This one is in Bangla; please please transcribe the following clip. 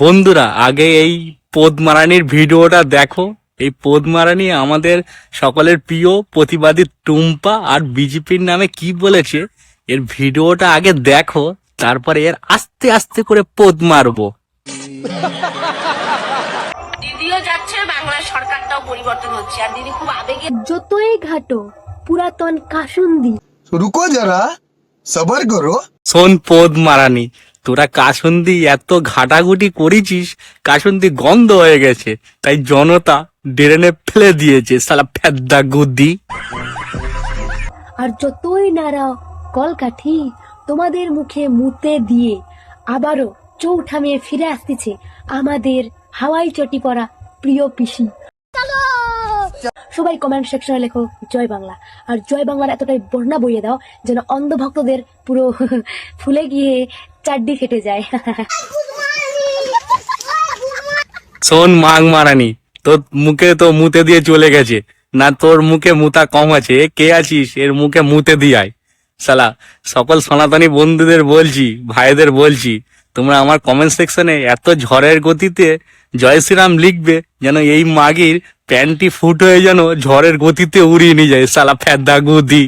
বন্ধুরা, আগে এই পদ্মারানীর ভিডিওটা দেখো। এই পদ্মারানী আমাদের সকলের প্রিয় প্রতিবাদী টুম্পা আর বিজেপির নামে কি বলেছে, এর ভিডিওটা আগে দেখো, তারপরে এর আস্তে আস্তে করে পদ মারবো। দিদিও যাচ্ছে, বাংলা সরকারটাও পরিবর্তন হচ্ছে, আর দিদি খুব আবেগে। যতই ঘাটো পুরাতন কাসুন্দি। रुको जरा सबर करो। শোন পদ্মারানী, তোরা কাসুন্দি এত ঘাটাঘুটি করেছিস, কাসুন্দি গন্ধ হয়ে গেছে, তাই জনতা ড্রেনে ফেলে দিয়েছে শালা ফেদ্দা গুদ্দি। আর যতই নাড়াও কলকাঠি, তোমাদের মুখে মুতে দিয়ে আবারও চৌঠা মেয়ে ফিরে আসতেছে আমাদের হাওয়াই চটি পরা প্রিয় পিসি। সবাই কমেন্ট সেকশনে লেখো জয় বাংলা, আর জয় বাংলার এতটাই বর্ণা বইয়ে দাও যেন অন্ধ ভক্তদের পুরো ফুলে গিয়ে চাড্ডি ফেটে যায়। শোন মাং মারানি, তোর মুখে তো মুতে দিয়ে চলে গেছে না, তোর মুখে মুতা কম আছে। এ কে আছিস, এর মুখে মুতে দিয়ায় শালা। সকল সনাতনী বন্ধুদের বলছি, ভাইদের বলছি, তোমরা আমার কমেন্ট সেকশনে এত ঝড়ের গতিতে জয় শ্রীরাম লিখবে যেন এই মাগির প্যান্টি ফুট হয়ে যেন ঝড়ের গতিতে উড়িয়ে নিয়ে যায় শালা ফেদ্দা গুদি।